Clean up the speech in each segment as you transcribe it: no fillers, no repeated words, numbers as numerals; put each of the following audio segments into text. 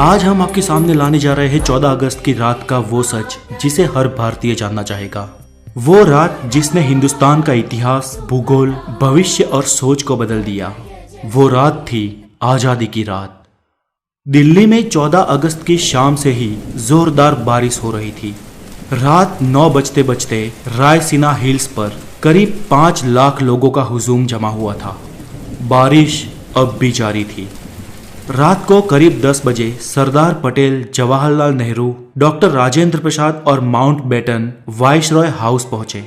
आज हम आपके सामने लाने जा रहे हैं 14 अगस्त की रात का वो सच जिसे हर भारतीय जानना चाहेगा। वो रात जिसने हिंदुस्तान का इतिहास, भूगोल, भविष्य और सोच को बदल दिया। वो रात थी आजादी की रात। दिल्ली में 14 अगस्त की शाम से ही जोरदार बारिश हो रही थी। रात 9 बजते बजते रायसीना हिल्स पर करीब 5 लाख लोगों का हुजूम जमा हुआ था। बारिश अब भी जारी थी। रात को करीब 10 बजे सरदार पटेल, जवाहरलाल नेहरू, डॉक्टर राजेंद्र प्रसाद और माउंट बेटन वाइसरॉय हाउस पहुंचे।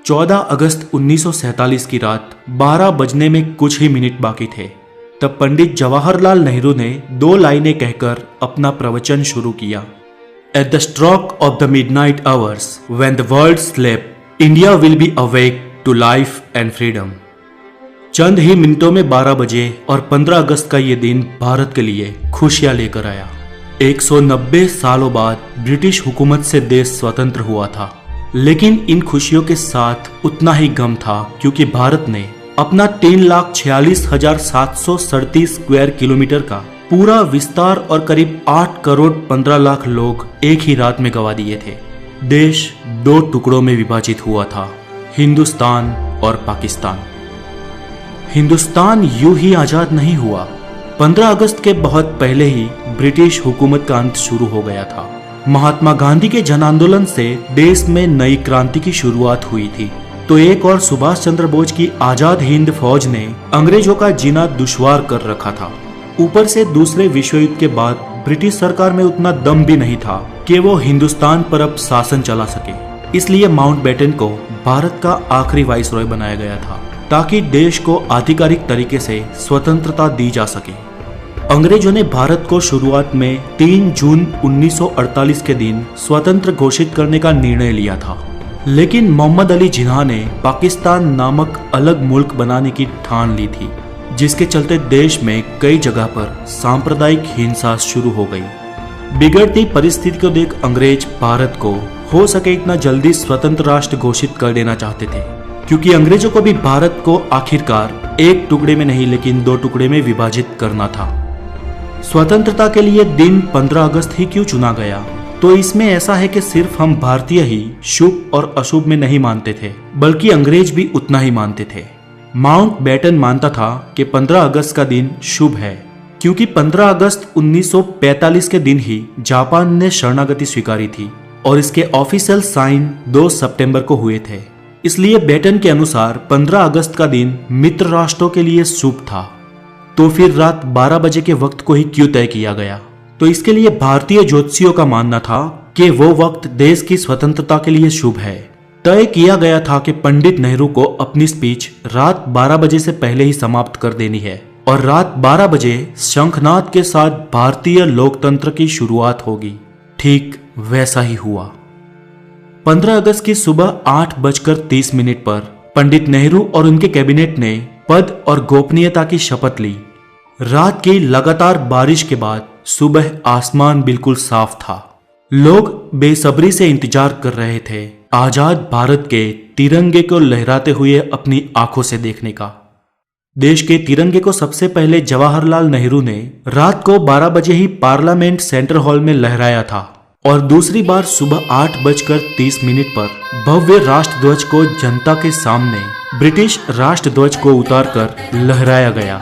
14 अगस्त 1947 की रात 12 बजने में कुछ ही मिनट बाकी थे। तब पंडित जवाहरलाल नेहरू ने 2 लाइनें कहकर अपना प्रवचन शुरू किया। At the stroke of the midnight hours when the world sleeps, India will be awake to life and freedom. चंद ही मिनटों में 12 बजे और 15 अगस्त का ये दिन भारत के लिए खुशियां लेकर आया। 190 सालों बाद ब्रिटिश हुकूमत से देश स्वतंत्र हुआ था, लेकिन इन खुशियों के साथ उतना ही गम था, क्योंकि भारत ने अपना 3,46,737 स्क्वायर किलोमीटर का पूरा विस्तार और करीब 8 करोड़ 15 लाख लोग एक ही रात में गंवा दिए थे। देश 2 टुकड़ों में विभाजित हुआ था, हिंदुस्तान और पाकिस्तान। हिंदुस्तान यूं ही आजाद नहीं हुआ। 15 अगस्त के बहुत पहले ही ब्रिटिश हुकूमत का अंत शुरू हो गया था। महात्मा गांधी के जन आंदोलन से देश में नई क्रांति की शुरुआत हुई थी, तो एक और सुभाष चंद्र बोस की आजाद हिंद फौज ने अंग्रेजों का जीना दुश्वार कर रखा था। ऊपर से दूसरे विश्व युद्ध के बाद ब्रिटिश सरकार में उतना दम भी नहीं था कि वो हिंदुस्तान पर अब शासन चला सके। इसलिए माउंट बेटन को भारत का आखिरी वाइसरॉय बनाया गया था, ताकि देश को आधिकारिक तरीके से स्वतंत्रता दी जा सके। अंग्रेजों ने भारत को शुरुआत में 3 जून 1948 के दिन स्वतंत्र घोषित करने का निर्णय लिया था, लेकिन मोहम्मद अली जिन्ना ने पाकिस्तान नामक अलग मुल्क बनाने की ठान ली थी, जिसके चलते देश में कई जगह पर सांप्रदायिक हिंसा शुरू हो गई। बिगड़ती परिस्थिति को देख अंग्रेज भारत को हो सके इतना जल्दी स्वतंत्र राष्ट्र घोषित कर देना चाहते थे, क्योंकि अंग्रेजों को भी भारत को आखिरकार एक टुकड़े में नहीं लेकिन 2 टुकड़े में विभाजित करना था। स्वतंत्रता के लिए दिन 15 अगस्त ही क्यों चुना गया? तो इसमें ऐसा है कि सिर्फ हम भारतीय ही शुभ और अशुभ में नहीं मानते थे, बल्कि अंग्रेज भी उतना ही मानते थे। माउंट बेटन मानता था कि 15 अगस्त का दिन शुभ है, क्योंकि 15 अगस्त 1945 के दिन ही जापान ने शरणागति स्वीकारी थी और इसके ऑफिशियल साइन 2 सितंबर को हुए थे। इसलिए बेटन के अनुसार 15 अगस्त का दिन मित्र राष्ट्रों के लिए शुभ था। तो फिर रात 12 बजे के वक्त को ही क्यों तय किया गया? तो इसके लिए भारतीय ज्योतिषियों का मानना था कि वो वक्त देश की स्वतंत्रता के लिए शुभ है। तय किया गया था कि पंडित नेहरू को अपनी स्पीच रात 12 बजे से पहले ही समाप्त कर देनी है और रात 12 बजे शंखनाद के साथ भारतीय लोकतंत्र की शुरुआत होगी। ठीक वैसा ही हुआ। 15 अगस्त की सुबह 8:30 पर पंडित नेहरू और उनके कैबिनेट ने पद और गोपनीयता की शपथ ली। रात की लगातार बारिश के बाद सुबह आसमान बिल्कुल साफ था। लोग बेसब्री से इंतजार कर रहे थे आजाद भारत के तिरंगे को लहराते हुए अपनी आंखों से देखने का। देश के तिरंगे को सबसे पहले जवाहरलाल नेहरू ने रात को 12 बजे ही पार्लियामेंट सेंट्रल हॉल में लहराया था और दूसरी बार सुबह 8:30 पर भव्य राष्ट्रध्वज को जनता के सामने ब्रिटिश राष्ट्रध्वज को उतारकर लहराया गया।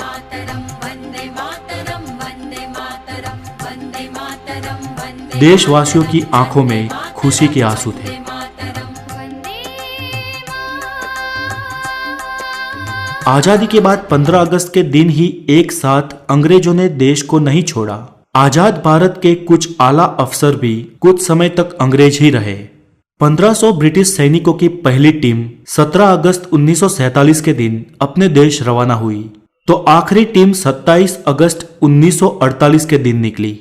देशवासियों की आंखों में खुशी के आंसू थे। आजादी के बाद 15 अगस्त के दिन ही एक साथ अंग्रेजों ने देश को नहीं छोड़ा। आजाद भारत के कुछ आला अफसर भी कुछ समय तक अंग्रेज ही रहे। 1500 ब्रिटिश सैनिकों की पहली टीम 17 अगस्त 1947 के दिन अपने देश रवाना हुई, तो आखिरी टीम 27 अगस्त 1948 के दिन निकली।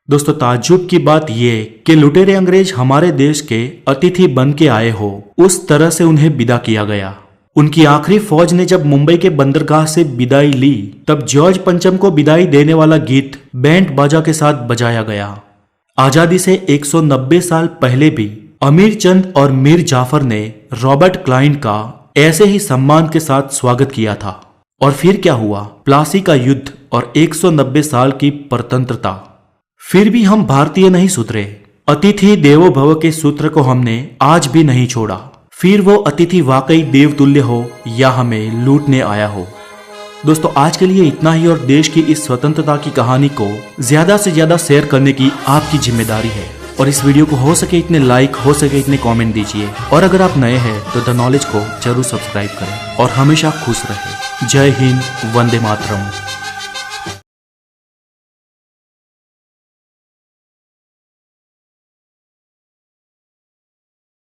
दोस्तों, ताज्जुब की बात यह कि लुटेरे अंग्रेज हमारे देश के अतिथि बन के आए हो, उस तरह से उन्हें विदा किया गया। उनकी आखिरी फौज ने जब मुंबई के बंदरगाह से विदाई ली, तब जॉर्ज पंचम को विदाई देने वाला गीत बैंड बाजा के साथ बजाया गया। आजादी से 190 साल पहले भी अमीर चंद और मीर जाफर ने रॉबर्ट क्लाइव का ऐसे ही सम्मान के साथ स्वागत किया था। और फिर क्या हुआ? प्लासी का युद्ध और 190 साल की परतंत्रता। फिर भी हम भारतीय नहीं सुधरे। अतिथि देवो भव के सूत्र को हमने आज भी नहीं छोड़ा। फिर वो अतिथि वाकई देवतुल्य हो या हमें लूटने आया हो। दोस्तों आज के लिए इतना ही और देश की इस स्वतंत्रता की कहानी को ज्यादा से ज्यादा शेयर करने की आपकी जिम्मेदारी है। और इस वीडियो को हो सके इतने लाइक, हो सके इतने कमेंट दीजिए। और अगर आप नए हैं तो द नॉलेज को जरूर सब्सक्राइब करें और हमेशा खुश रहें। जय हिंद, वंदे मातरम।